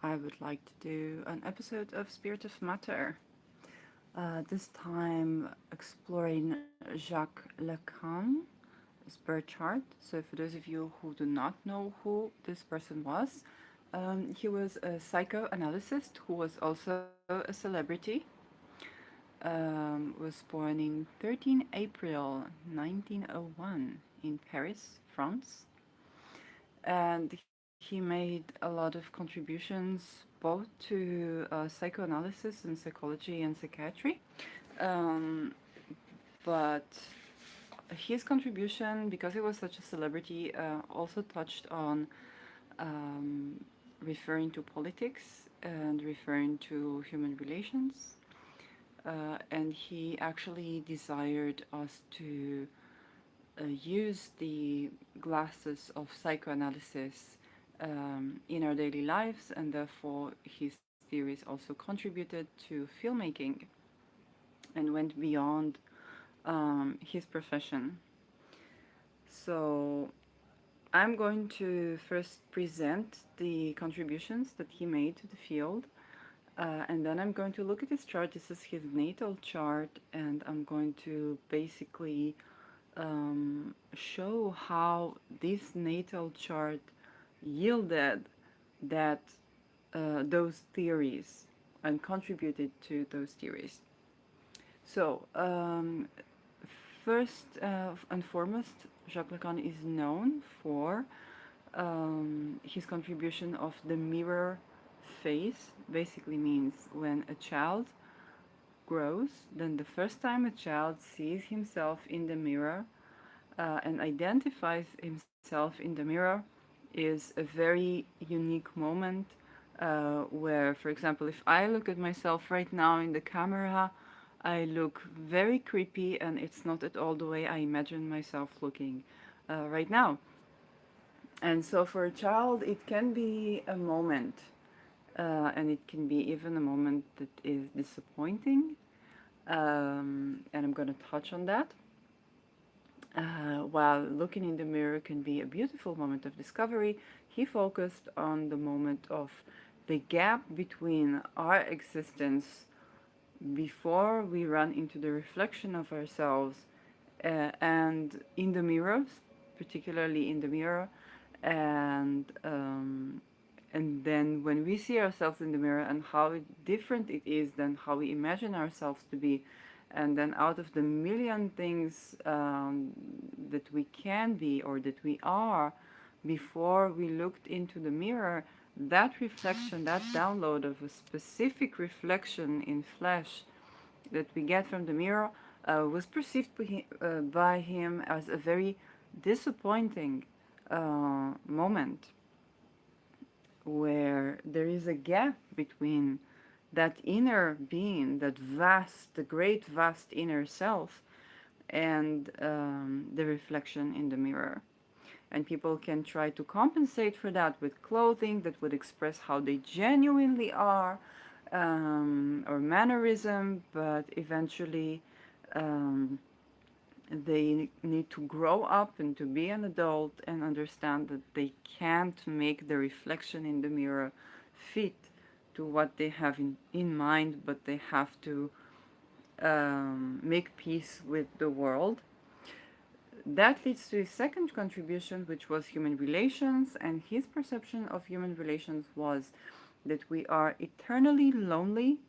I would like to do an episode of Spirit of Matter. This time exploring Jacques Lacan, his birth chart. So, for those of you who do not know who this person was, he was a psychoanalyst who was also a celebrity. Was born in 13 April 1901 in Paris, France. And he made a lot of contributions both to psychoanalysis and psychology and psychiatry. Um, but his contribution, because he was such a celebrity, also touched on um, referring to politics and referring to human relations. And he actually desired us to use the glasses of psychoanalysis in our daily lives, and therefore his theories also contributed to filmmaking and went beyond his profession. So I'm going to first present the contributions that he made to the field, and then I'm going to look at his chart. This is his natal chart, and I'm going to basically show how this natal chart yielded that those theories and contributed to those theories. So, first and foremost, Jacques Lacan is known for his contribution of the mirror phase. Basically means when a child grows, then the first time a child sees himself in the mirror and identifies himself in the mirror is a very unique moment where, for example, if I look at myself right now in the camera, I look very creepy and it's not at all the way I imagine myself looking right now. And so for a child, it can be a moment, and it can be even a moment that is disappointing. And I'm going to touch on that. While looking in the mirror can be a beautiful moment of discovery, he focused on the moment of the gap between our existence before we run into the reflection of ourselves and in the mirrors, particularly in the mirror, and and then when we see ourselves in the mirror and how different it is than how we imagine ourselves to be, and then out of the million things that we can be or that we are before we looked into the mirror, that reflection, that download of a specific reflection in flesh that we get from the mirror was perceived by him as a very disappointing moment where there is a gap between that inner being, that vast, the great vast inner self, and the reflection in the mirror. And people can try to compensate for that with clothing that would express how they genuinely are, or mannerism, but eventually um, they need to grow up and to be an adult and understand that they can't make the reflection in the mirror fit to what they have in mind, but they have to make peace with the world. That leads to his second contribution, which was human relations, and his perception of human relations was that we are eternally lonely,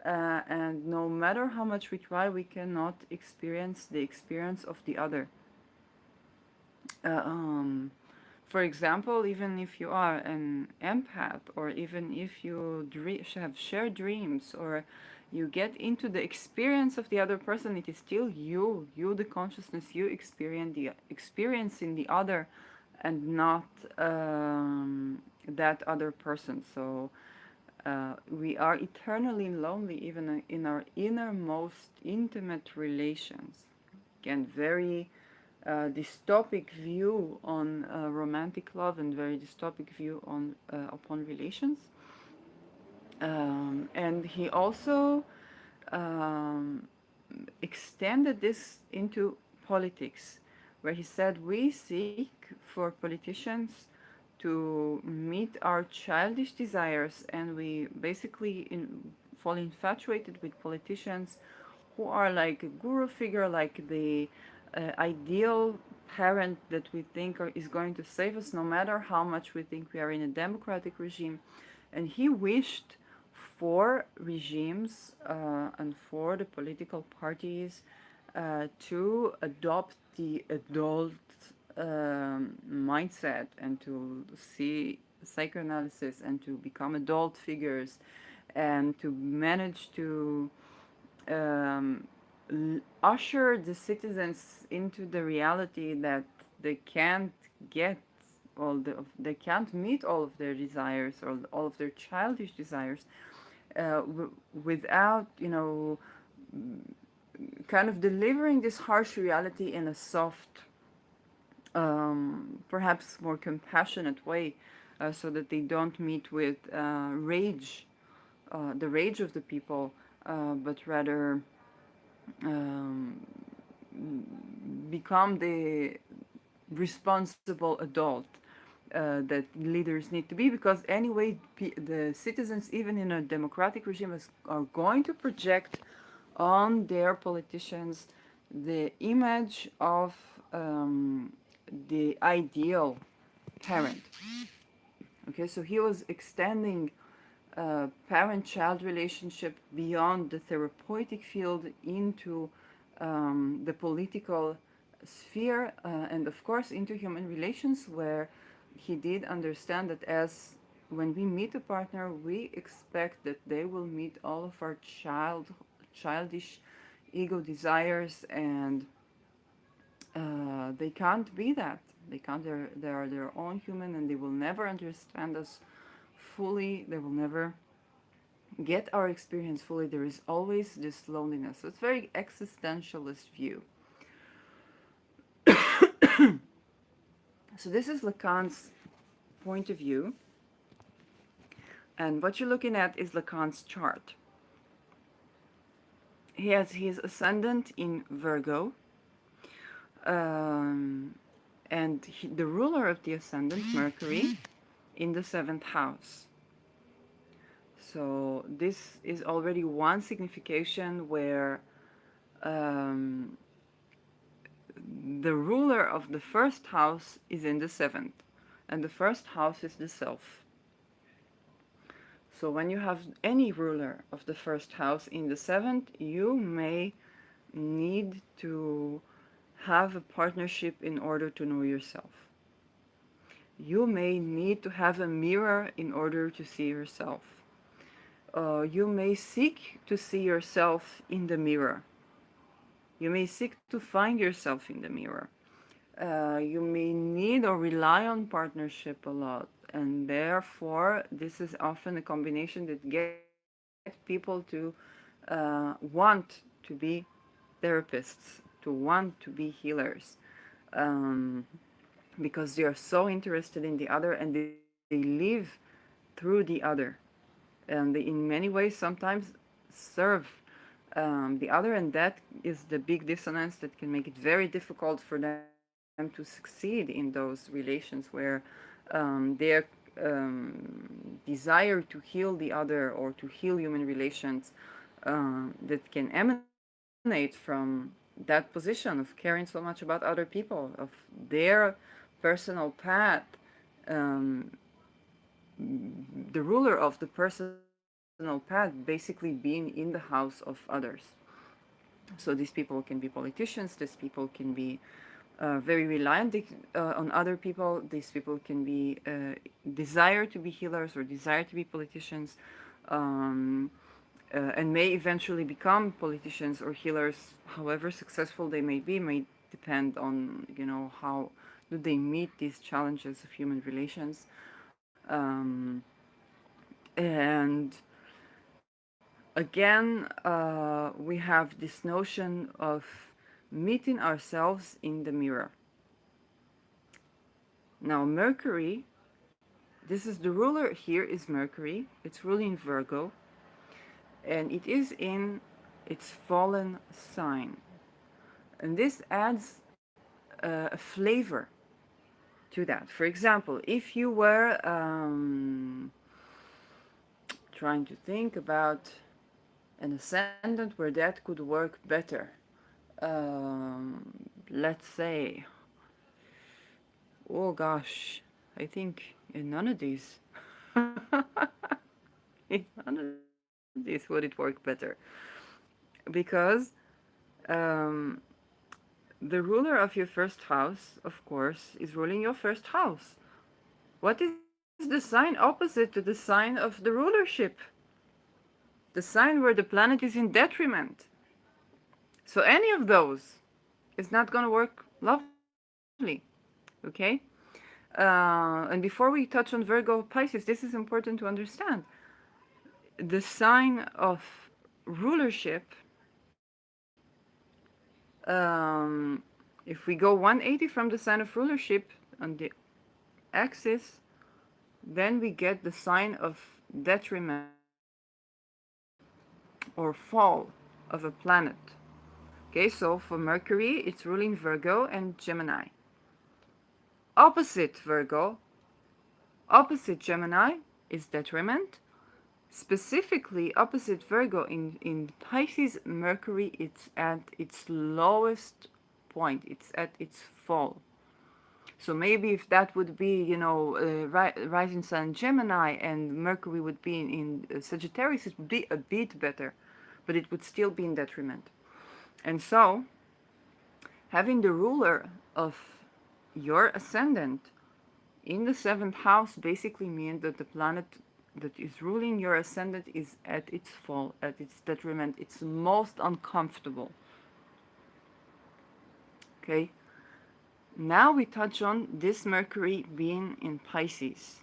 and no matter how much we try, we cannot experience the experience of the other. Uh, um, for example, even if you are an empath, or even if you have shared dreams, or you get into the experience of the other person, it is still you, the consciousness, you experience in the other, and not that other person. So we are eternally lonely, even in our innermost intimate relations. Again, very dystopic view on romantic love and very dystopic view on upon relations. And he also um, extended this into politics, where he said we seek for politicians to meet our childish desires, and we basically fall infatuated with politicians who are like a guru figure, like the ideal parent that we think is going to save us no matter how much we think we are in a democratic regime. And he wished for regimes and for the political parties to adopt the adult mindset and to see psychoanalysis and to become adult figures and to manage to um, usher the citizens into the reality that they can't get they can't meet all of their desires or all of their childish desires without, kind of delivering this harsh reality in a soft, perhaps more compassionate way, so that they don't meet with the rage of the people, but rather um, become the responsible adult that leaders need to be, because anyway the citizens, even in a democratic regime, are going to project on their politicians the image of the ideal parent. Okay, so he was extending parent-child relationship beyond the therapeutic field into the political sphere, and of course into human relations, where he did understand that as when we meet a partner, we expect that they will meet all of our childish ego desires, and they can't be that. They can't. They are their own human, and they will never understand us fully. They will never get our experience fully. There is always this loneliness. So it's very existentialist view. So this is Lacan's point of view, and what you're looking at is Lacan's chart. He has his ascendant in Virgo, um, and the ruler of the ascendant, Mercury, in the seventh house. So this is already one signification where um, the ruler of the first house is in the seventh, and the first house is the self. So when you have any ruler of the first house in the seventh, you may need to have a partnership in order to know yourself. You may need to have a mirror in order to see yourself. You may seek to see yourself in the mirror. You may seek to find yourself in the mirror. You may need or rely on partnership a lot, and therefore this is often a combination that gets people to want to be therapists, to want to be healers, um, because they are so interested in the other and they live through the other, and they in many ways sometimes serve the other, and that is the big dissonance that can make it very difficult for them to succeed in those relations where their desire to heal the other or to heal human relations that can emanate from that position of caring so much about other people, of their personal path, um, the ruler of the personal path basically being in the house of others. So these people can be politicians, these people can be very reliant on other people, these people can be desire to be healers or desire to be politicians, um, and may eventually become politicians or healers. However successful they may depend on, how do they meet these challenges of human relations. And again, we have this notion of meeting ourselves in the mirror. Now, Mercury, this is the ruler here, is Mercury. It's ruling Virgo, and it is in its fallen sign. And this adds a flavor to that. For example, if you were trying to think about an ascendant where that could work better, let's say, oh gosh, I think in none of these, in none of these would it work better, because um, the ruler of your first house, of course, is ruling your first house. What is the sign opposite to the sign of the rulership? The sign where the planet is in detriment. So any of those is not going to work lovely. Okay? And before we touch on Virgo Pisces, this is important to understand. The sign of rulership, if we go 180 from the sign of rulership on the axis, then we get the sign of detriment or fall of a planet. Okay, so for Mercury, it's ruling Virgo and Gemini. Opposite Virgo, opposite Gemini is detriment. Specifically, opposite Virgo in Pisces, Mercury, it's at its lowest point, it's at its fall. So maybe if that would be, rising sun Gemini and Mercury would be in Sagittarius, it would be a bit better, but it would still be in detriment. And so, having the ruler of your ascendant in the seventh house basically means that the planet that is ruling your ascendant is at its fall, at its detriment. It's most uncomfortable. Okay? Now we touch on this Mercury being in Pisces.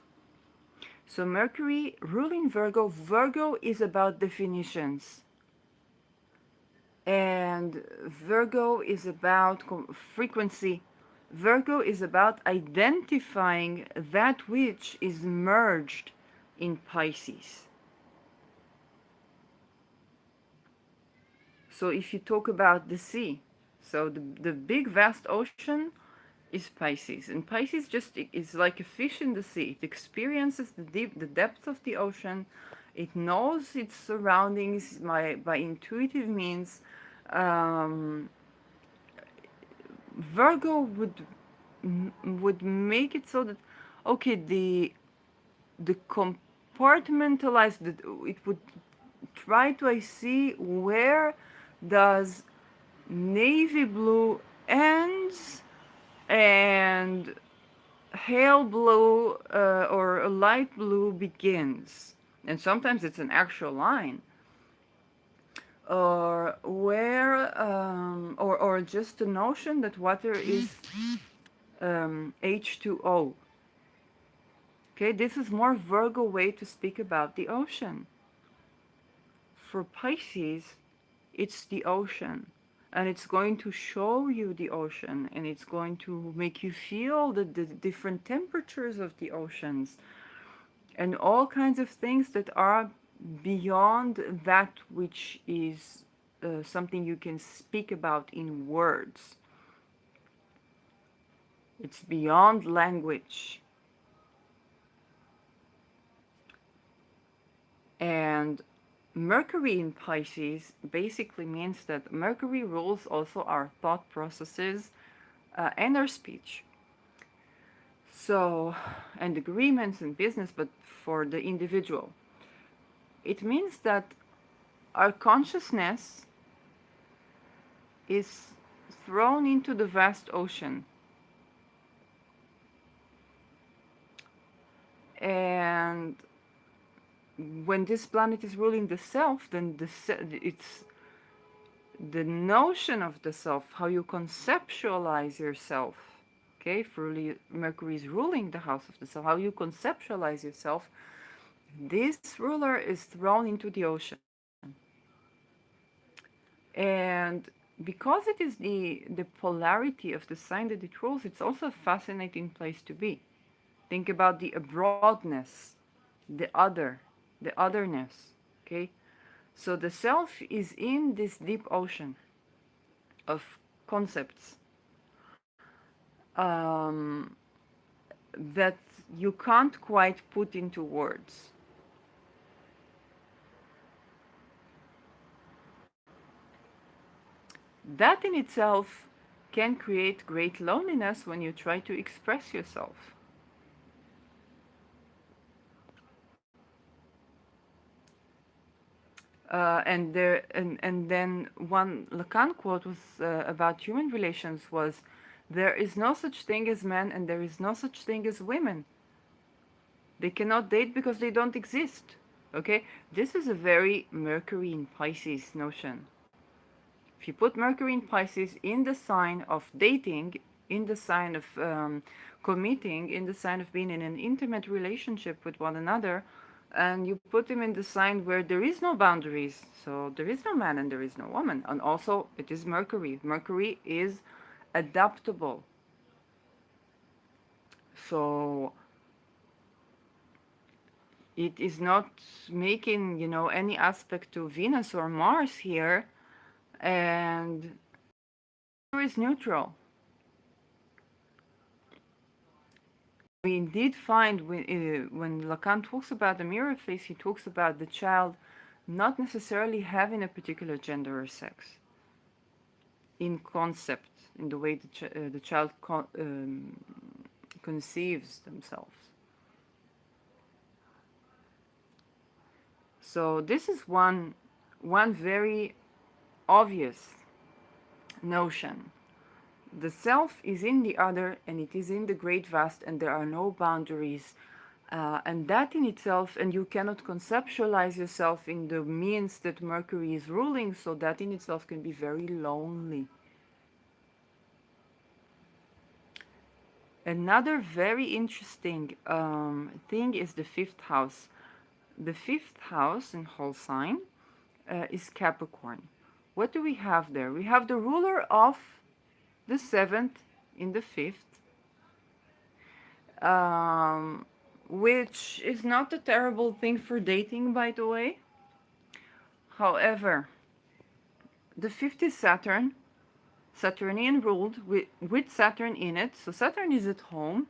So Mercury ruling Virgo. Virgo is about definitions. And Virgo is about frequency. Virgo is about identifying that which is merged in Pisces. So if you talk about the sea, so the big vast ocean is Pisces, and Pisces just is like a fish in the sea. It experiences the depth of the ocean. It knows its surroundings by intuitive means. Um, Virgo would make it so that, okay, the compartmentalized, it would try to I see where does navy blue ends and pale blue or a light blue begins. And sometimes it's an actual line. Or where, or just the notion that water is H2O. Okay, this is more Virgo way to speak about the ocean. For Pisces, it's the ocean. And it's going to show you the ocean, and it's going to make you feel the different temperatures of the oceans and all kinds of things that are beyond that which is something you can speak about in words. It's beyond language. And Mercury in Pisces basically means that Mercury rules also our thought processes and our speech. So, and agreements and business, but for the individual. It means that our consciousness is thrown into the vast ocean. And when this planet is ruling the self, then it's the notion of the self, how you conceptualize yourself. Okay, if really Mercury is ruling the house of the self, how you conceptualize yourself, this ruler is thrown into the ocean. And because it is the polarity of the sign that it rules, it's also a fascinating place to be. Think about the abroadness, the other, the otherness. Okay, so the self is in this deep ocean of concepts. Um, that you can't quite put into words. That in itself can create great loneliness when you try to express yourself. And then one Lacan quote was about human relations was, there is no such thing as men and there is no such thing as women. They cannot date because they don't exist. Okay, this is a very Mercury in Pisces notion. If you put Mercury in Pisces in the sign of dating, in the sign of committing, in the sign of being in an intimate relationship with one another, and you put him in the sign where there is no boundaries, so there is no man and there is no woman, and also it is Mercury. Mercury is adaptable. So it is not making, any aspect to Venus or Mars here, and is neutral. We indeed find when Lacan talks about the mirror face, he talks about the child not necessarily having a particular gender or sex in concept, in the way the child conceives themselves. So this is one very obvious notion. The self is in the other and it is in the great vast, and there are no boundaries. And that in itself, and you cannot conceptualize yourself in the means that Mercury is ruling, so that in itself can be very lonely. Another very interesting thing is the fifth house. The fifth house in whole sign is Capricorn. What do we have there? We have the ruler of the seventh in the fifth, um, which is not a terrible thing for dating, by the way. However, the fifth is Saturn, Saturnian ruled with Saturn in it. So Saturn is at home,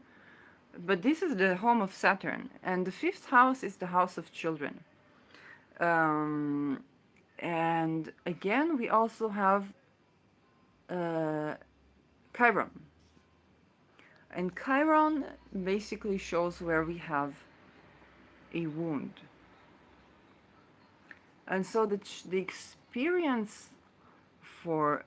but this is the home of Saturn. And the fifth house is the house of children. Um, and again, we also have uh, Chiron. And Chiron basically shows where we have a wound. And so the experience for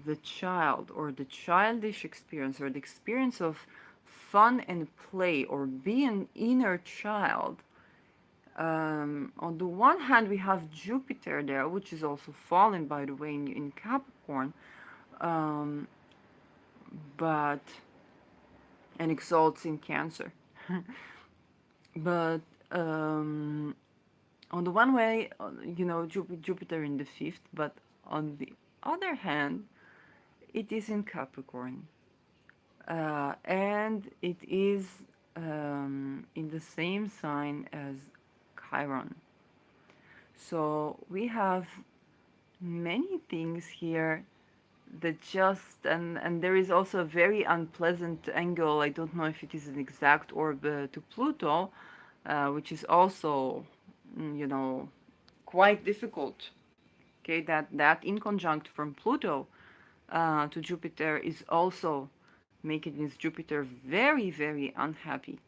the child, or the childish experience, or the experience of fun and play, or be an inner child, on the one hand we have Jupiter there, which is also fallen, by the way, in Capricorn, um, but and exalts in Cancer. But on the one way, Jupiter in the fifth, but on the other hand, it is in Capricorn. And it is in the same sign as Chiron. So we have many things here that just, and there is also a very unpleasant angle. I don't know if it is an exact orb to Pluto, which is also, you know, quite difficult. Okay, that in conjunct from Pluto to Jupiter is also making this Jupiter very, very unhappy.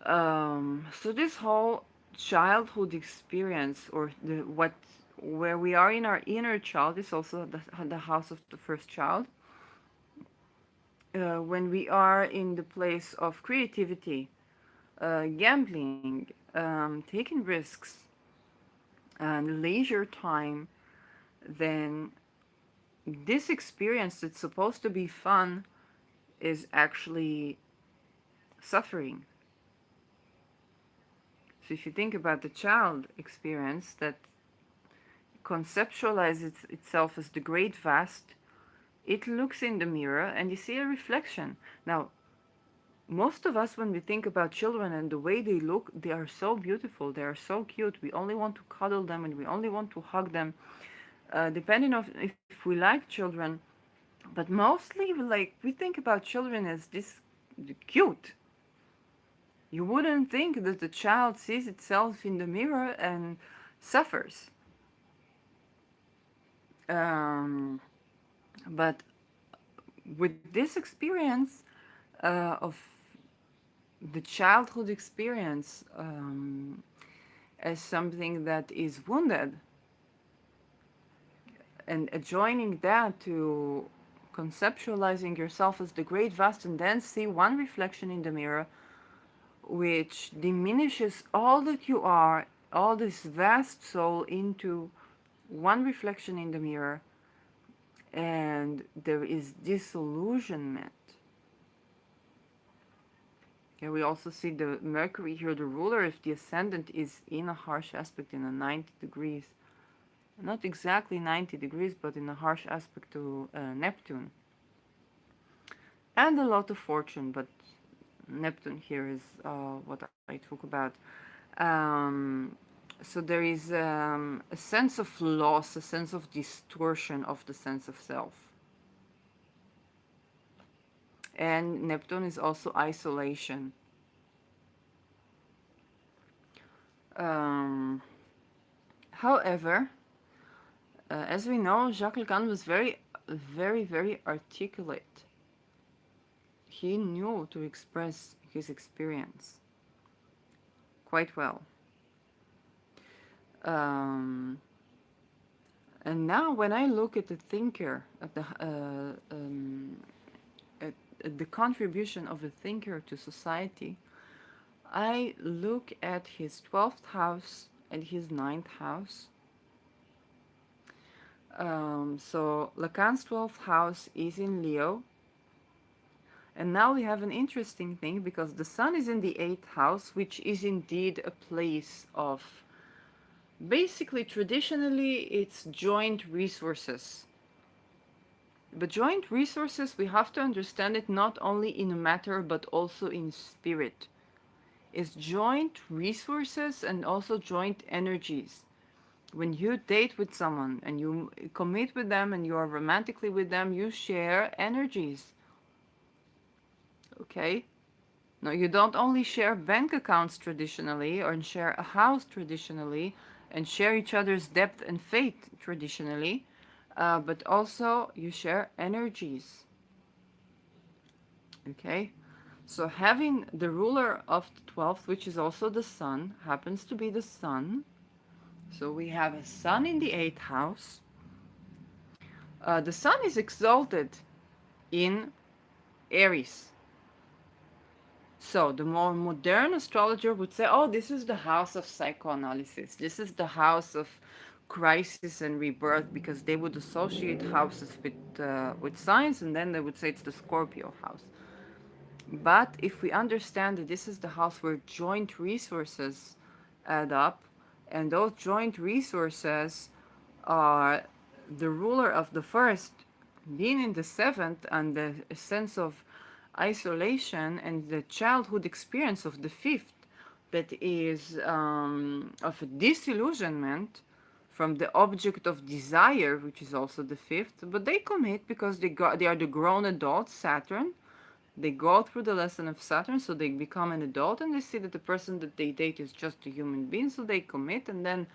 So this whole childhood experience, or the what where we are in our inner child, is also the house of the first child. When we are in the place of creativity, gambling, taking risks, and leisure time, then this experience that's supposed to be fun is actually suffering. So if you think about the child experience that conceptualizes itself as the great vast, it looks in the mirror and you see a reflection. Now, most of us, when we think about children and the way they look, they are so beautiful, they are so cute. We only want to cuddle them and we only want to hug them, depending on if we like children. But mostly, we think about children as this cute. You wouldn't think that the child sees itself in the mirror and suffers. Um, but with this experience of the childhood experience as something that is wounded, and adjoining that to conceptualizing yourself as the great vast, and then see one reflection in the mirror which diminishes all that you are, all this vast soul, into one reflection in the mirror, and there is disillusionment. Here we also see the Mercury here, the ruler, if the ascendant is in a harsh aspect in a 90 degrees. Not exactly 90 degrees, but in a harsh aspect to Neptune. And a lot of fortune, but Neptune here is what I talk about. Um, so there is a sense of loss, a sense of distortion of the sense of self. And Neptune is also isolation. Um, However, as we know, Jacques Lacan was very articulate. He knew to express his experience quite well. Um, and now, when I look at the thinker, at the contribution of a thinker to society, I look at his 12th house and his ninth house. So Lacan's 12th house is in Leo. And now we have an interesting thing, because the sun is in the 8th house, which is indeed a place of, basically, traditionally, it's joint resources. But joint resources, we have to understand it not only in matter but also in spirit. It's joint resources and also joint energies. When you date with someone and you commit with them and you are romantically with them, you share energies. Okay? No, you don't only share bank accounts traditionally or share a house traditionally and share each other's depth and faith traditionally, but also you share energies. Okay? So having the ruler of the 12th, which is also the sun, happens to be the sun. So we have a sun in the 8th house. The sun is exalted in Aries. So the more modern astrologer would say, oh, this is the house of psychoanalysis. This is the house of crisis and rebirth, because they would associate houses with science, and then they would say it's the Scorpio house. But if we understand that this is the house where joint resources add up, and those joint resources are the ruler of the first being in the 7th, and the sense of isolation and the childhood experience of the 5th, that is of a disillusionment from the object of desire, which is also the 5th, but they commit because they are the grown adults, Saturn. They go through the lesson of Saturn, so they become an adult, and they see that the person that they date is just a human being, so they commit, and then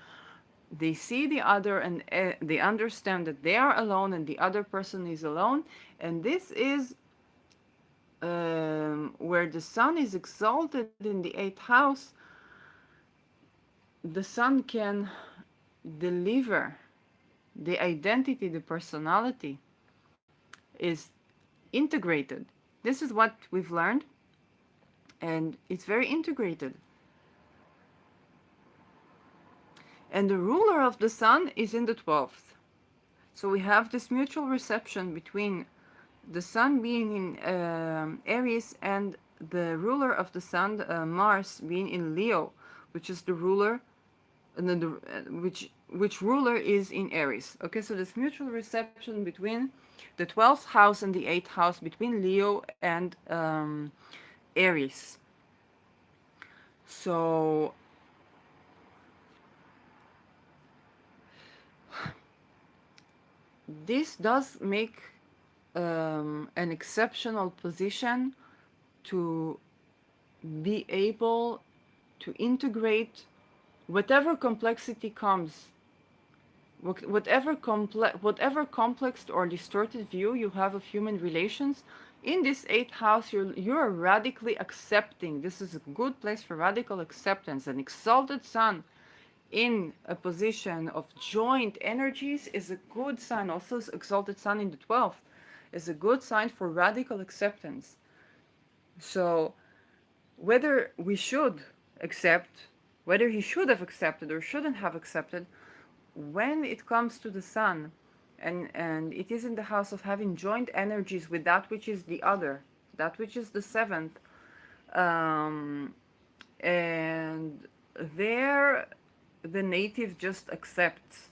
they see the other, and they understand that they are alone and the other person is alone. And this is where the sun is exalted in the 8th house. The sun can deliver the identity, the personality is integrated. This is what we've learned, and it's very integrated. And the ruler of the sun is in the 12th. So we have this mutual reception between the sun being in Aries and the ruler of the sun, Mars, being in Leo, which is the ruler, and then which ruler is in Aries. Okay, so this mutual reception between the 12th house and the 8th house, between Leo and Aries. So this does make an exceptional position to be able to integrate whatever complexity comes, whatever complex or distorted view you have of human relations. In this eighth house, you're radically accepting. This is a good place for radical acceptance. An exalted sun in a position of joint energies is a good sign. Also, exalted sun in the 12th is a good sign for radical acceptance. So whether we should accept, whether he should have accepted or shouldn't have accepted, when it comes to the sun, and it is in the house of having joint energies with that which is the other, that which is the seventh, um, and there the native just accepts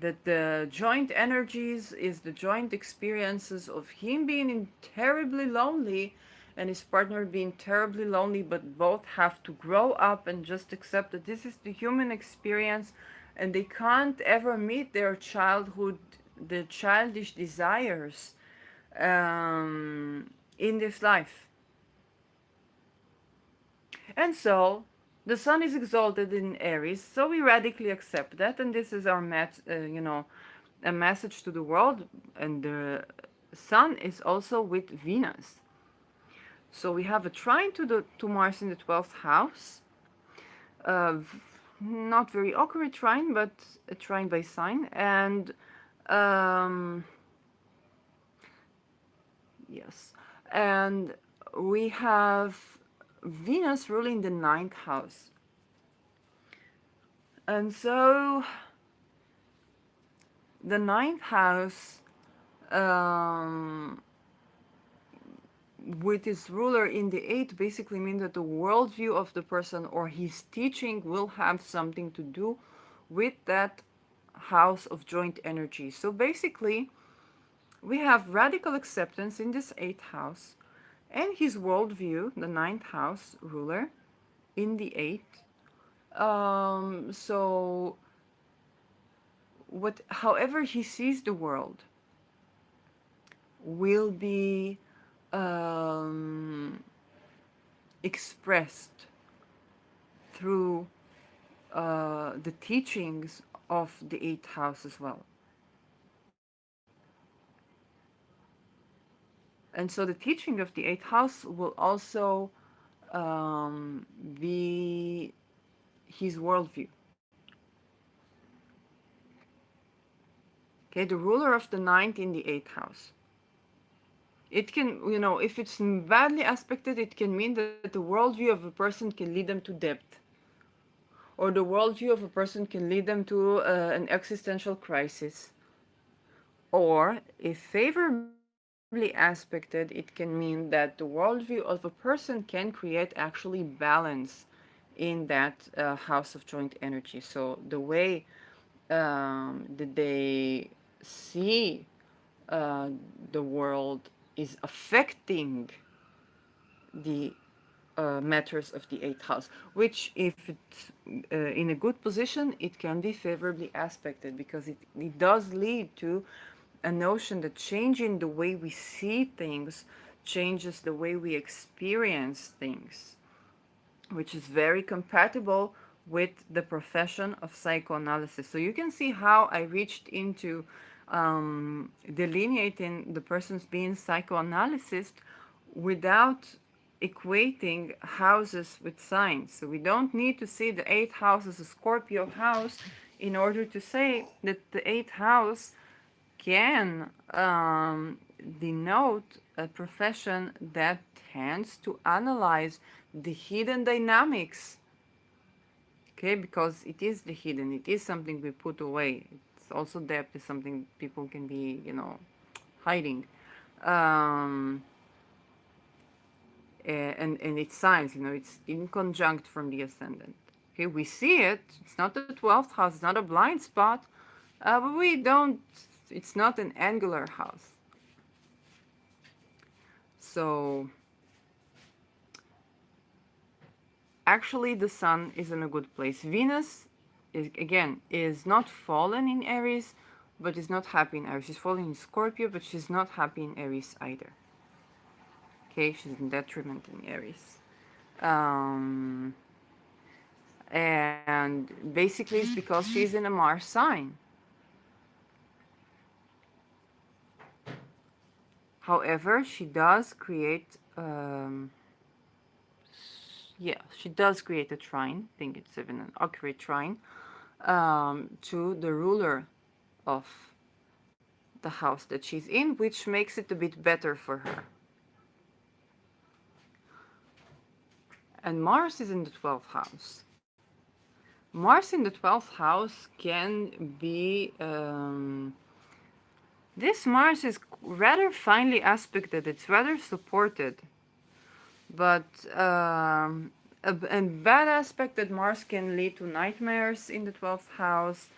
that the joint energies is the joint experiences of him being terribly lonely and his partner being terribly lonely, but both have to grow up and just accept that this is the human experience and they can't ever meet their childhood, the childish desires in this life. And so the sun is exalted in Aries, so we radically accept that, and this is our a message to the world. And the sun is also with Venus, so we have a trine to Mars in the 12th house. Uh, Not very awkward trine, but a trine by sign, and um, yes, and we have Venus ruling the ninth house. And so the ninth house, um, with its ruler in the eighth, basically means that the worldview of the person or his teaching will have something to do with that house of joint energy. So basically, we have radical acceptance in this eighth house, and his worldview, the ninth house ruler, in the eighth. So however he sees the world will be expressed through the teachings of the eighth house as well. And so the teaching of the eighth house will also be his worldview. Okay, the ruler of the ninth in the eighth house. It can, if it's badly aspected, it can mean that the worldview of a person can lead them to debt. Or the worldview of a person can lead them to an existential crisis. Or, if favorably aspected, it can mean that the worldview of a person can create actually balance in that house of joint energy. So the way that they see uh, the world is affecting the matters of the eighth house, which, if it's in a good position, it can be favorably aspected, because it does lead to a notion that changing the way we see things changes the way we experience things, which is very compatible with the profession of psychoanalysis. So you can see how I reached into delineating the person's being psychoanalyst without equating houses with signs. So we don't need to see the eighth house as a Scorpio house in order to say that the eighth house can denote a profession that tends to analyze the hidden dynamics. Okay, because it is the hidden, it is something we put away. It's also depth is something people can be, hiding. Um, and it's signs, it's inconjunct from the ascendant. Okay, we see it. It's not the 12th house, it's not a blind spot, but we don't, it's not an angular house. So actually the sun is in a good place. Venus is not fallen in Aries, but is not happy in Aries. She's fallen in Scorpio, but she's not happy in Aries either. Okay, she's in detriment in Aries. Um, and basically it's because she's in a Mars sign. However, she does create, yeah, she does create a trine. I think it's even an accurate trine to the ruler of the house that she's in, which makes it a bit better for her. And Mars is in the 12th house. Mars in the 12th house can be. This Mars is rather finely aspected, it's rather supported. But a bad aspect that Mars can lead to nightmares in the 12th house.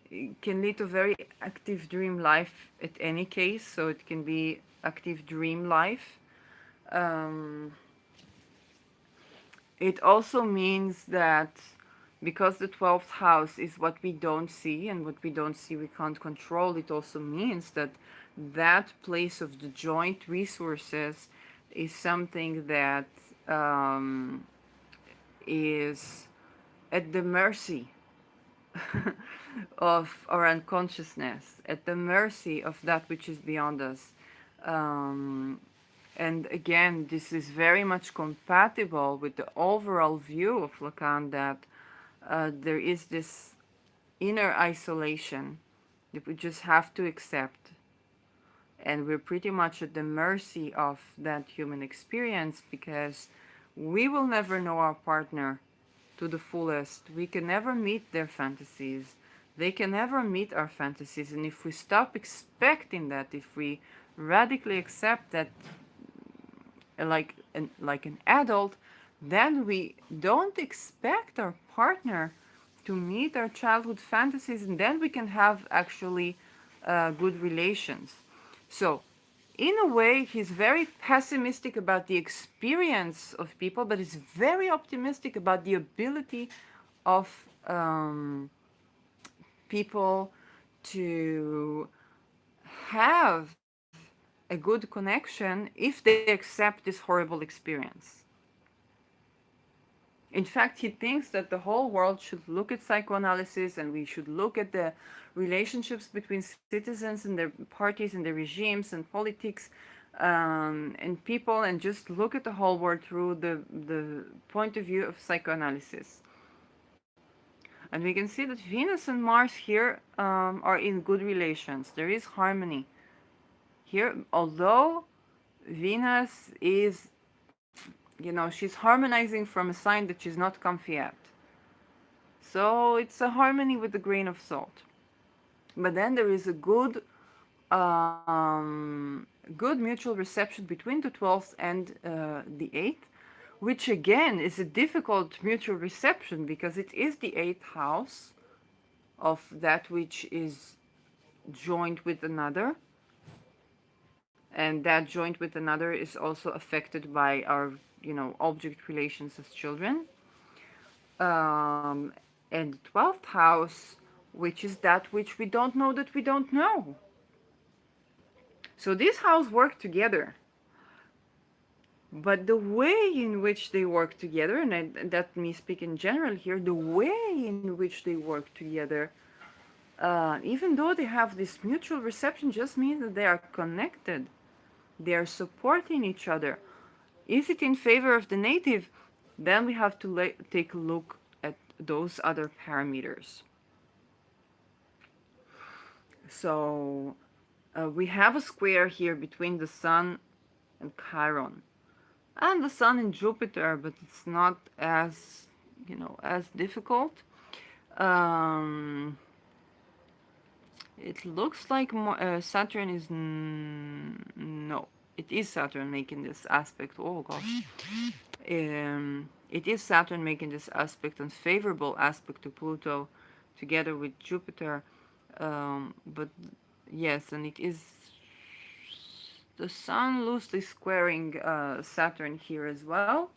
It can lead to very active dream life at any case, so it can be active dream life. Um, it also means that because the 12th house is what we don't see, and what we don't see we can't control, it also means that that place of the joint resources is something that um, is at the mercy of our unconsciousness, at the mercy of that which is beyond us. Um, and again, this is very much compatible with the overall view of Lacan that there is this inner isolation that we just have to accept. And we're pretty much at the mercy of that human experience because we will never know our partner to the fullest. We can never meet their fantasies. They can never meet our fantasies. And if we stop expecting that, if we radically accept that like an adult, then we don't expect our partner to meet our childhood fantasies, and then we can have actually good relations. So, in a way, he's very pessimistic about the experience of people, but he's very optimistic about the ability of people to have a good connection if they accept this horrible experience. In fact, he thinks that the whole world should look at psychoanalysis and we should look at the relationships between citizens and their parties and their regimes and politics and people and just look at the whole world through the point of view of psychoanalysis. And we can see that Venus and Mars here are in good relations. There is harmony. Here, although Venus is, she's harmonizing from a sign that she's not comfy at. So it's a harmony with a grain of salt. But then there is a good mutual reception between the 12th and the 8th, which again is a difficult mutual reception because it is the 8th house of that which is joined with another. And that joint with another is also affected by our, object relations as children. Um, and the 12th house, which is that which we don't know that we don't know. So these houses work together. But the way in which they work together, and that me speak in general here, the way in which they work together, even though they have this mutual reception, just means that they are connected. They are supporting each other. Is it in favor of the native? Then we have to take a look at those other parameters. So we have a square here between the Sun and Chiron. And the Sun and Jupiter, but it's not as difficult. Um, it looks like Saturn is no. It is Saturn making this aspect. Oh gosh. It is Saturn making this aspect, unfavorable aspect to Pluto, together with Jupiter. But yes, and it is the Sun loosely squaring Saturn here as well,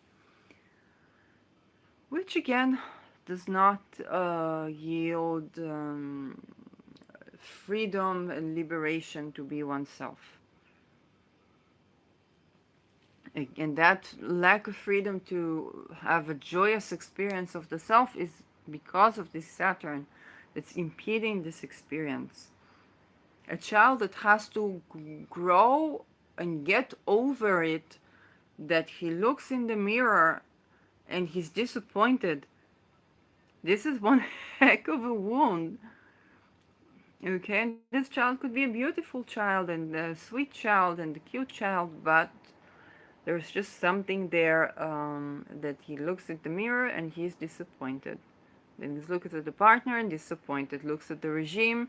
which again does not yield freedom and liberation to be oneself. And that lack of freedom to have a joyous experience of the self is because of this Saturn that's impeding this experience. A child that has to grow and get over it, that he looks in the mirror and he's disappointed. This is one heck of a wound. Okay, and this child could be a beautiful child and a sweet child and a cute child, but there's just something there that he looks at the mirror and he's disappointed. Then he looks at the partner and disappointed. Looks at the regime,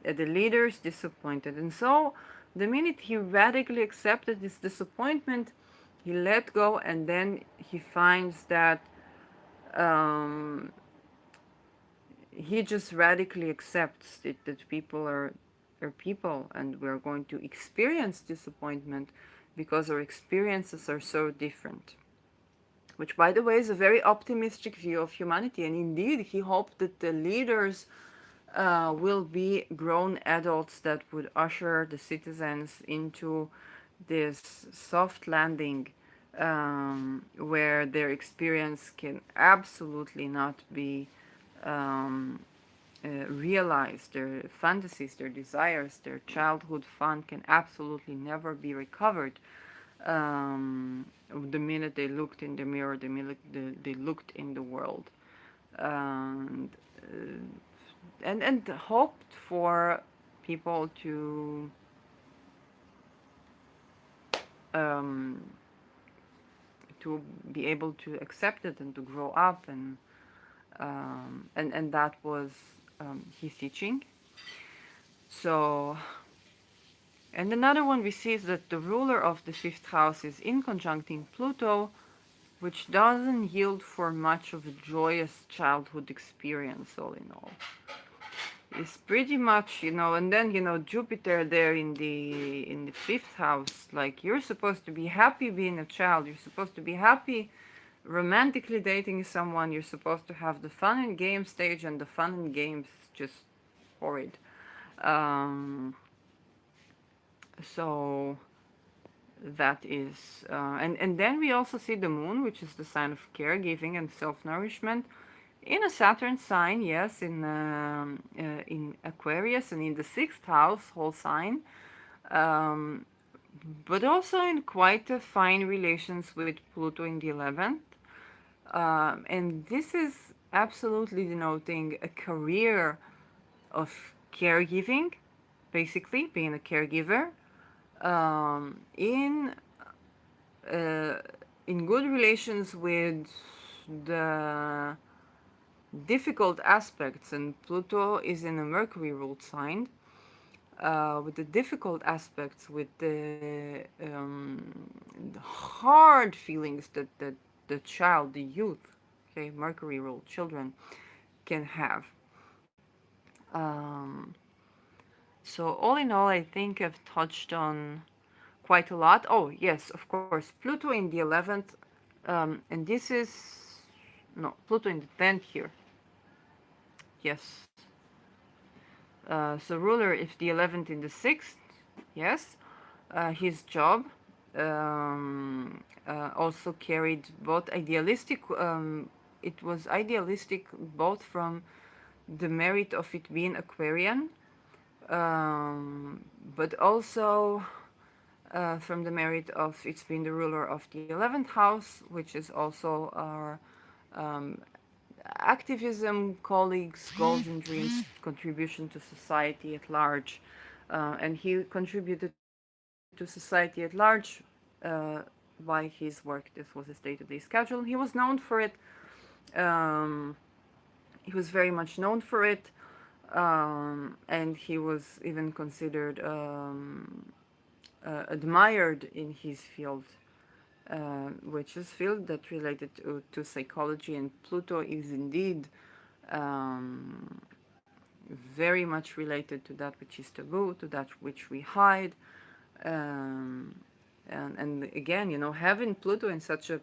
at the leaders, disappointed. And so, the minute he radically accepted this disappointment, he let go, and then he finds that um, he just radically accepts it, that people are people, and we're going to experience disappointment because our experiences are so different. Which, by the way, is a very optimistic view of humanity. And indeed, he hoped that the leaders will be grown adults that would usher the citizens into this soft landing where their experience can absolutely not be um, realized. Their fantasies, their desires, their childhood fun can absolutely never be recovered the minute they looked in the mirror, the minute they looked in the world, and and hoped for people um, to be able to accept it and to grow up, and that was his teaching. So, and another one we see is that the ruler of the fifth house is in conjuncting Pluto, which doesn't yield for much of a joyous childhood experience, all in all. It's pretty much, and then, Jupiter there in the fifth house, like you're supposed to be happy being a child, you're supposed to be happy romantically dating someone, you're supposed to have the fun and game stage, and the fun and games just horrid. Um, so that is and then we also see the moon, which is the sign of caregiving and self-nourishment, in a Saturn sign, yes, in Aquarius and in the sixth house whole sign, um, but also in quite a fine relations with Pluto in the 11th, and this is absolutely denoting a career of caregiving, basically being a caregiver, in uh, in good relations with the difficult aspects, and Pluto is in a Mercury ruled sign, with the difficult aspects, with the hard feelings that the child, the youth, okay, Mercury ruled children can have. Um, so, all in all, I think I've touched on quite a lot. Oh, yes, of course, Pluto in the 11th, and this is, no, Pluto in the 10th here. Yes. So, ruler, if the 11th in the 6th, yes. His job also carried both idealistic, it was idealistic both from the merit of it being Aquarian, um, but also from the merit of it's being the ruler of the 11th house, which is also our um, activism, colleagues, goals and dreams, contribution to society at large. And he contributed to society at large by his work. This was his day-to-day schedule. He was known for it. Um, he was very much known for it, and he was even considered admired in his field, which is field that related to psychology, and Pluto is indeed um, very much related to that which is taboo, to that which we hide. Um, and again, having Pluto in such a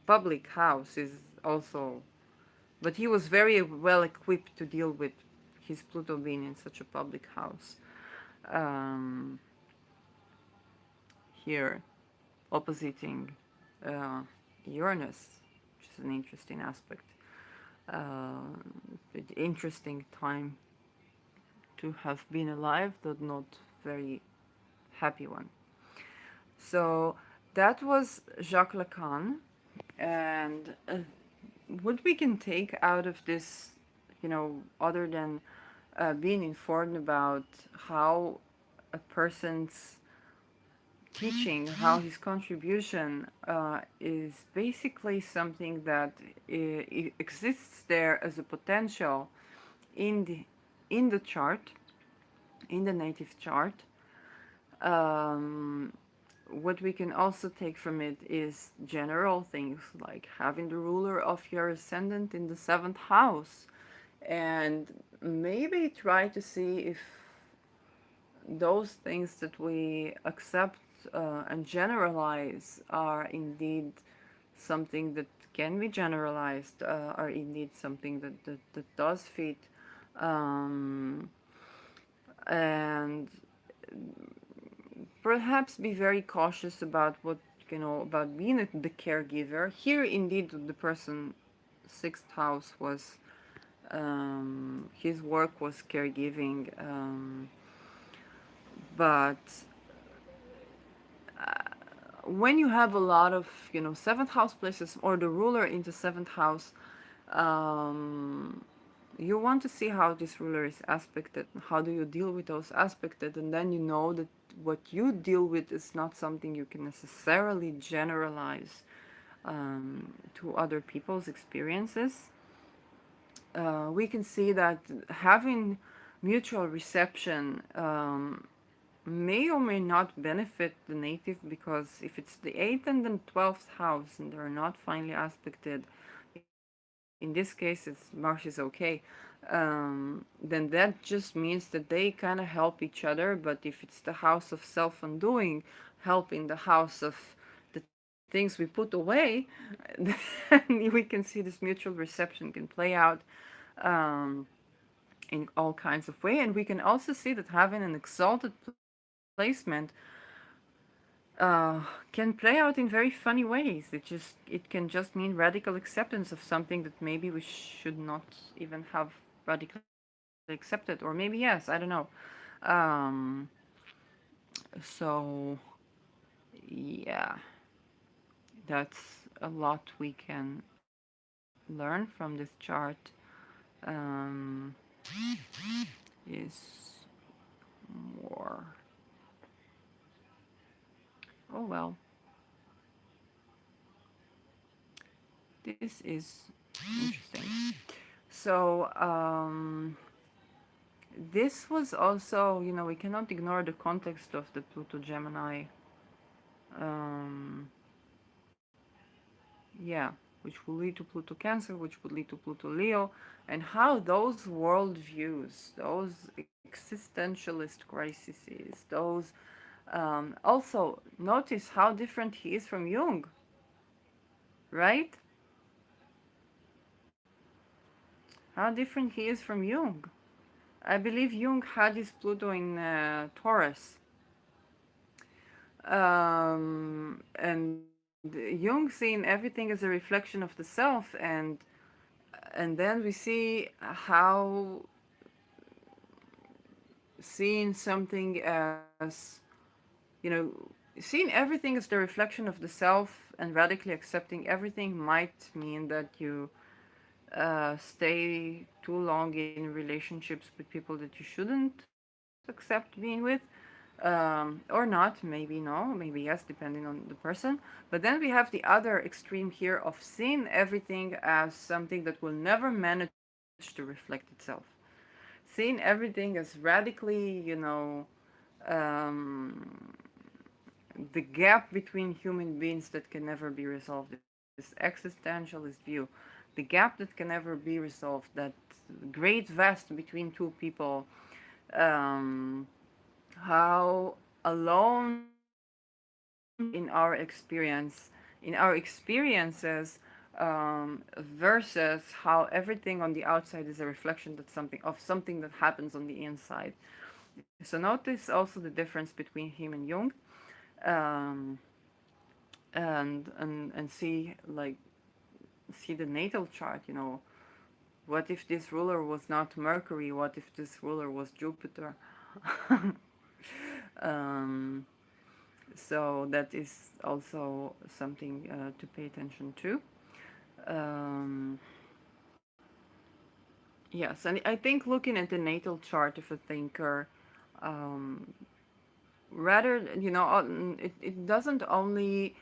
public house is also, but he was very well equipped to deal with his Pluto being in such a public house um, here. oppositing uh, Uranus, which is an interesting aspect. Interesting time to have been alive, though not very happy one. So that was Jacques Lacan, and what we can take out of this, other than being informed about how a person's teaching, how his contribution is basically something that exists there as a potential in the chart, in the native chart. Um, what we can also take from it is general things like having the ruler of your ascendant in the seventh house, and maybe try to see if those things that we accept and generalize are indeed something that can be generalized, are indeed something that does fit, um, and perhaps be very cautious about what, about being the caregiver. Here, indeed, the person sixth house was, his work was caregiving, but when you have a lot of, seventh house places or the ruler into seventh house, um, you want to see how this ruler is aspected, how do you deal with those aspected, and then you know that what you deal with is not something you can necessarily generalize to other people's experiences. We can see that having mutual reception may or may not benefit the native, because if it's the 8th and the 12th house and they're not finely aspected, in this case it's Mars is okay, then that just means that they kind of help each other. But if it's the house of self-undoing helping the house of the things we put away, then we can see this mutual reception can play out um, in all kinds of way. And we can also see that having an exalted placement can play out in very funny ways. It can just mean radical acceptance of something that maybe we should not even have radically accepted, or maybe yes, I don't know. Um, so yeah, that's a lot we can learn from this chart. Um, is more. Oh well, this is interesting. So, this was also, we cannot ignore the context of the Pluto Gemini, um, yeah, which will lead to Pluto Cancer, which would lead to Pluto Leo, and how those worldviews, those existentialist crises, those also notice how different he is from Jung, right? How different he is from Jung. I believe Jung had his Pluto in Taurus. And Jung seeing everything as a reflection of the self, and then we see how seeing something as, you know seeing everything as the reflection of the self and radically accepting everything might mean that you stay too long in relationships with people that you shouldn't accept being with, or not. Maybe no, maybe yes, depending on the person. But then we have the other extreme here of seeing everything as something that will never manage to reflect itself. Seeing everything as radically, um, the gap between human beings that can never be resolved, this existentialist view, the gap that can never be resolved, that great vast between two people, um, how alone we are in our experiences, versus how everything on the outside is a reflection of something that happens on the inside. So notice also the difference between him and Jung. Um, and see, like, see the natal chart, you know. What if this ruler was not Mercury? What if this ruler was Jupiter? um, so that is also something to pay attention to. Um, yes, and I think looking at the natal chart of a thinker, um, rather, you know, it doesn't only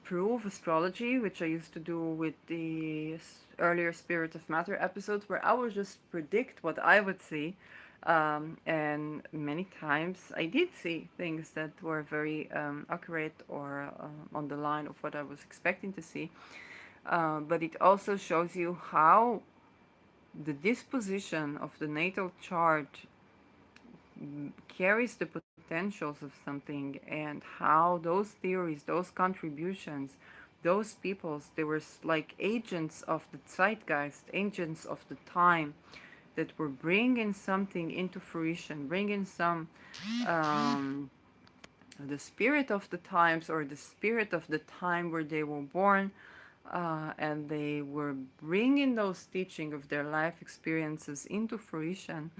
prove astrology, which I used to do with the earlier Spirit of Matter episodes, where I would just predict what I would see. And many times I did see things that were very accurate or on the line of what I was expecting to see. But it also shows you how the disposition of the natal chart carries the potentials of something, and how those theories, those contributions, those peoples, they were like agents of the zeitgeist, agents of the time, that were bringing something into fruition, bringing some um, the spirit of the times, or the spirit of the time where they were born, and they were bringing those teaching of their life experiences into fruition.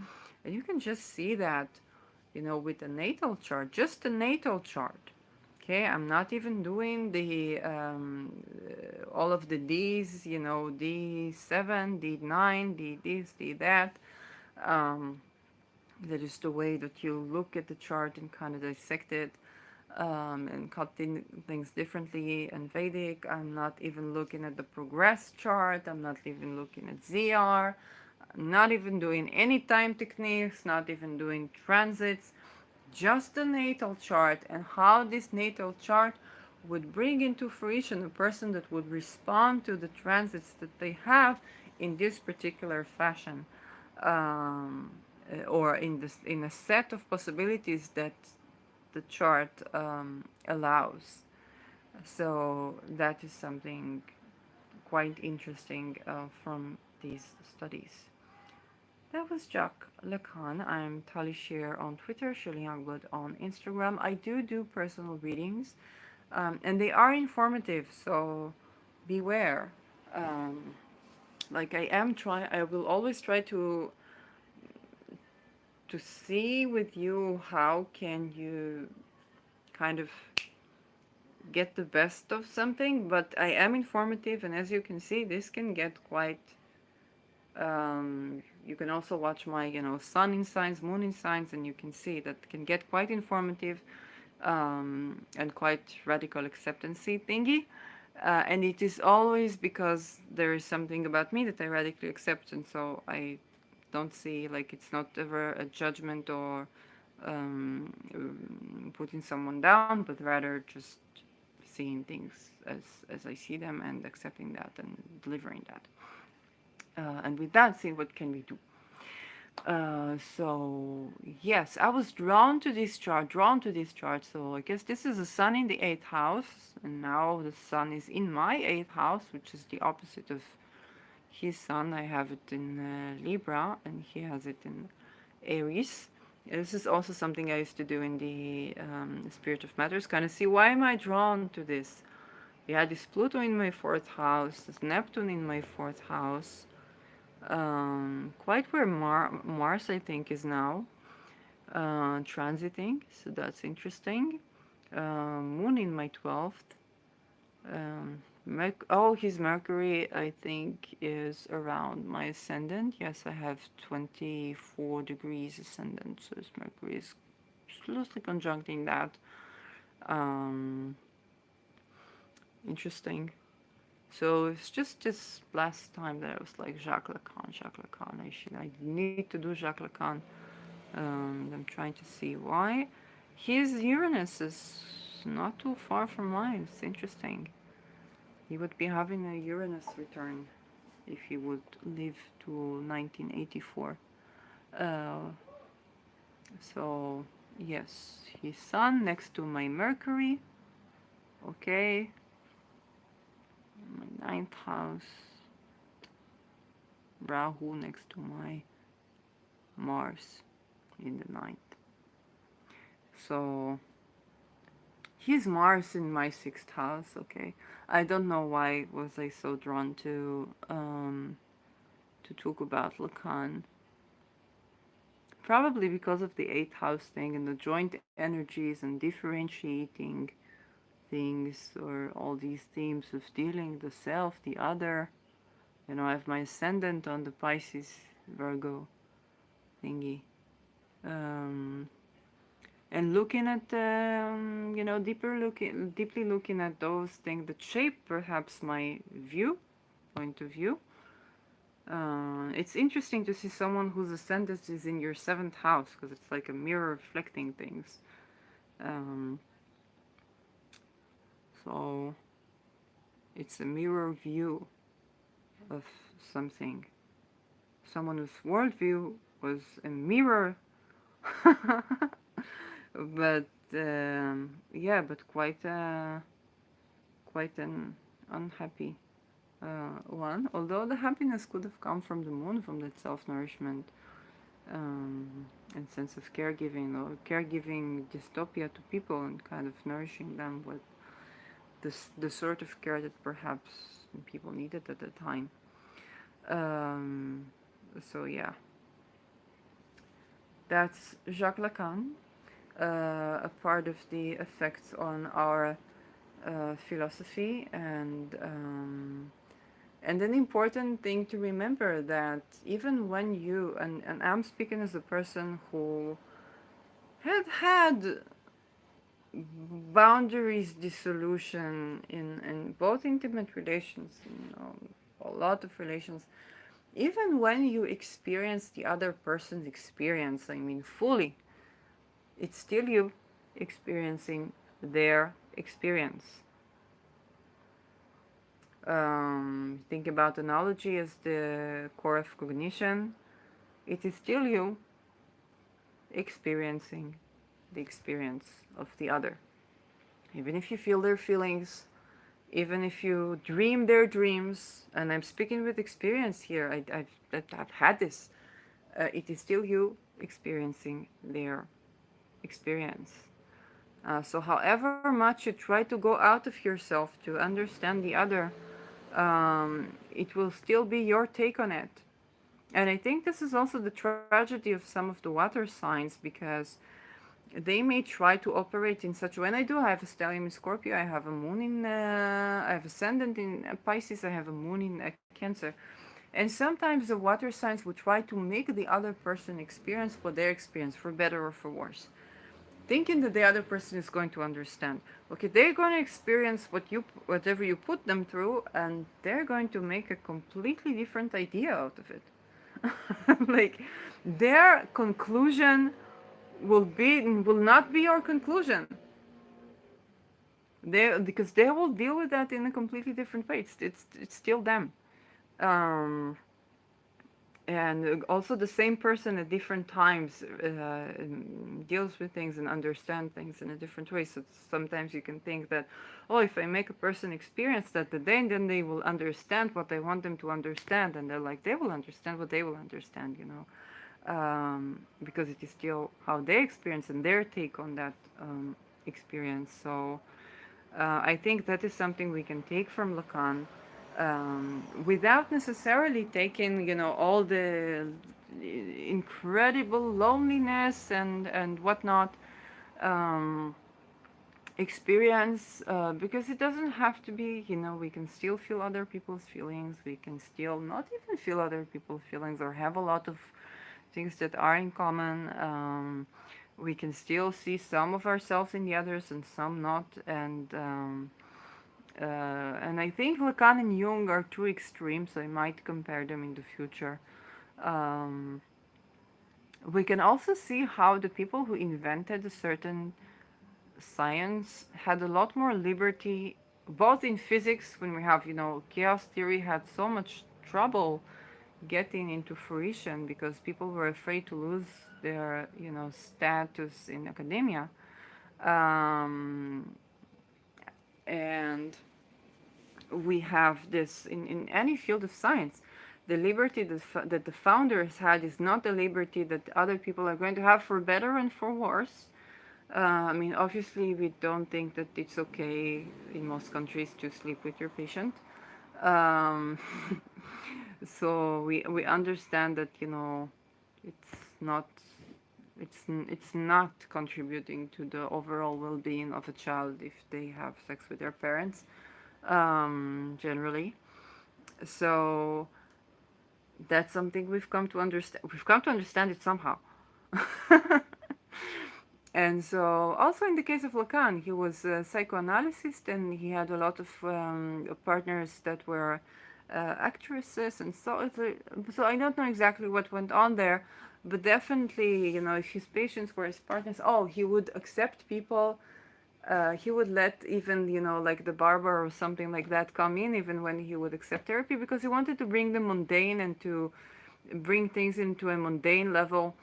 And you can just see that, you know, with the natal chart, just the natal chart. Okay, I'm not even doing the all of the D's, you know, D7, D9, D this, D that. Um, that is the way that you look at the chart and kind of dissect it, and cut things differently. And Vedic, I'm not even looking at the progress chart, I'm not even looking at ZR, I'm not even doing any time techniques, not even doing transits, just the natal chart, and how this natal chart would bring into fruition a person that would respond to the transits that they have in this particular fashion, um, or in this, in a set of possibilities that the chart allows. So that is something quite interesting from these studies. That was Jacques Lacan. I'm Tali Shear on Twitter, Shirley Youngblood on Instagram. I do personal readings, and they are informative, so beware. Um, like I will always try to see with you how can you kind of get the best of something, but I am informative, and as you can see, this can get quite. You can also watch my, you know, sun in signs, moon in signs, and you can see that can get quite informative, and quite radical acceptancy thingy. And it is always because there is something about me that I radically accept, and so I don't see, like, it's not ever a judgment or putting someone down, but rather just seeing things as I see them and accepting that and delivering that. And with that, see what can we do. So yes, I was drawn to this chart. So I guess this is the sun in the eighth house, and now the sun is in my eighth house, which is the opposite of his sun. I have it in Libra, and he has it in Aries. This is also something I used to do in the Spirit of Matters. Kind of see, why am I drawn to this? Yeah, this Pluto in my fourth house, this Neptune in my fourth house, quite where Mars, I think, is now transiting, so that's interesting. Moon in my 12th. His Mercury, I think, is around my ascendant. Yes, I have 24 degrees ascendant, so his Mercury is closely conjuncting that. Um, Interesting. So it's just this last time that I was like, Jacques Lacan, Jacques Lacan. I need to do Jacques Lacan. I'm trying to see why. His Uranus is not too far from mine. It's interesting. He would be having a Uranus return if he would live to 1984. Uh, so, yes, his Sun next to my Mercury. Okay, my ninth house. Rahu next to my Mars in the ninth. So He's Mars in my sixth house. Okay, I don't know why was I so drawn to talk about Lacan. Probably because of the eighth house thing and the joint energies and differentiating things, or all these themes of dealing the self, the other. You know, I have my ascendant on the Pisces Virgo thingy. Um, and looking at, deeply looking at those things that shape perhaps my point of view. It's interesting to see someone whose ascendant is in your seventh house, because it's like a mirror reflecting things. Um, so it's a mirror view of something. Someone whose worldview was a mirror, but but quite an unhappy one. Although the happiness could have come from the moon, from that self-nourishment and sense of caregiving, or caregiving dystopia to people and kind of nourishing them with the sort of care that perhaps people needed at the time. Um, so yeah, that's Jacques Lacan, a part of the effects on our philosophy, and an important thing to remember that even when you, and I'm speaking as a person who had boundaries dissolution in both intimate relations, a lot of relations, even when you experience the other person's experience, I mean, fully, it's still you experiencing their experience. Think about analogy as the core of cognition. It is still you experiencing the experience of the other. Even if you feel their feelings, even if you dream their dreams, and I'm speaking with experience here, I've had this, it is still you experiencing their experience. So, however much you try to go out of yourself to understand the other, it will still be your take on it. And I think this is also the tragedy of some of the water signs, because they may try to operate in such a way. And I do have a stellium in Scorpio, I have a moon in, I have ascendant in Pisces, I have a moon in Cancer. And sometimes the water signs will try to make the other person experience what they experience, for better or for worse, thinking that the other person is going to understand. Okay, they're going to experience whatever you put them through, and they're going to make a completely different idea out of it. Like, their conclusion will not be your conclusion. Because they will deal with that in a completely different way. It's still them. Um, and also the same person at different times deals with things and understands things in a different way. So sometimes you can think that, oh, if I make a person experience that today, then they will understand what I want them to understand, and they're like, they will understand what they will understand, because it is still how they experience and their take on that experience. So I think that is something we can take from Lacan, without necessarily taking, all the incredible loneliness and whatnot um, experience, because it doesn't have to be, we can still feel other people's feelings. We can still not even feel other people's feelings, or have a lot of things that are in common. We can still see some of ourselves in the others and some not. And I think Lacan and Jung are two extremes. I might compare them in the future. Um, we can also see how the people who invented a certain science had a lot more liberty, both in physics, when we have, chaos theory had so much trouble getting into fruition because people were afraid to lose their, status in academia. Um, and we have this in any field of science. The liberty that the founders had is not the liberty that other people are going to have, for better and for worse. I mean, obviously, we don't think that it's okay in most countries to sleep with your patient. Um, so we understand that, you know, it's not it's not contributing to the overall well-being of a child if they have sex with their parents, generally. So that's something we've come to understand. We've come to understand it somehow. And so, also in the case of Lacan, he was a psychoanalyst and he had a lot of partners that were actresses, and so I don't know exactly what went on there, but definitely, you know, if his patients were his partners, oh, he would accept people. He would let even, you know, like the barber or something like that come in, even when he would accept therapy, because he wanted to bring the mundane and to bring things into a mundane level,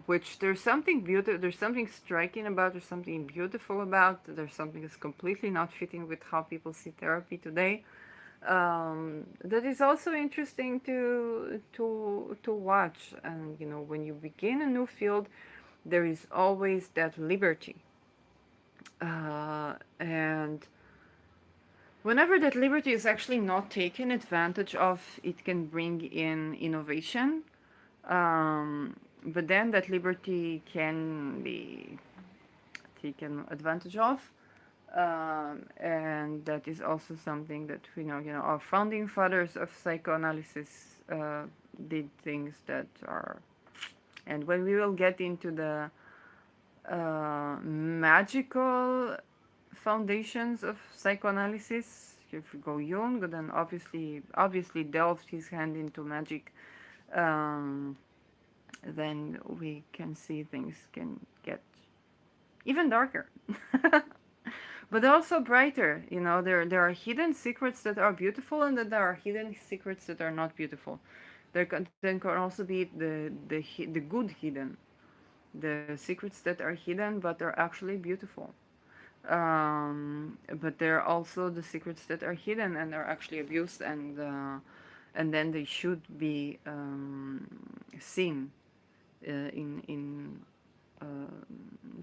which there's something beautiful, there's something striking about, there's something beautiful about, there's something that's completely not fitting with how people see therapy today. That is also interesting to watch. And you know, when you begin a new field, there is always that liberty, and whenever that liberty is actually not taken advantage of, it can bring in innovation. But then that liberty can be taken advantage of. And that is also something that we know, you know, our founding fathers of psychoanalysis did things that are, and when we will get into the magical foundations of psychoanalysis, if you go Jung, then obviously delved his hand into magic, um, then we can see things can get even darker. But also brighter. You know, there are hidden secrets that are beautiful, and then there are hidden secrets that are not beautiful. There can also be the good hidden, the secrets that are hidden but are actually beautiful. But there are also the secrets that are hidden and are actually abused, and then they should be seen in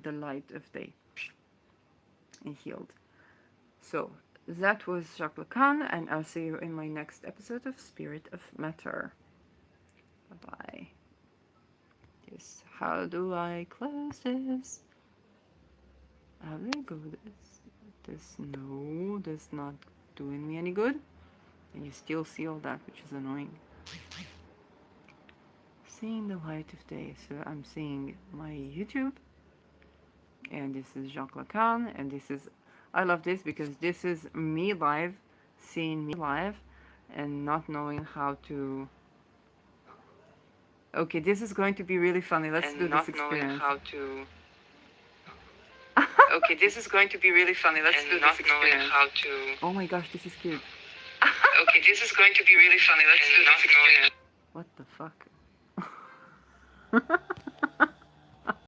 the light of day and healed. So that was Jacques Lacan, and I'll see you in my next episode of Spirit of Matter. Bye bye. Yes, how do I close this? How do I go this? This no, that's not doing me any good. And you still see all that, which is annoying. Seeing the light of day. So I'm seeing my YouTube, and this is Jacques Lacan, and this is, I love this because this is me live, seeing me live, and not knowing how to. Okay, this is going to be really funny. Let's do this experience. How to. Okay, this is going to be really funny. Let's do this experience. How to. Oh my gosh, this is cute. Okay, this is going to be really funny. Let's do this experience. What the fuck?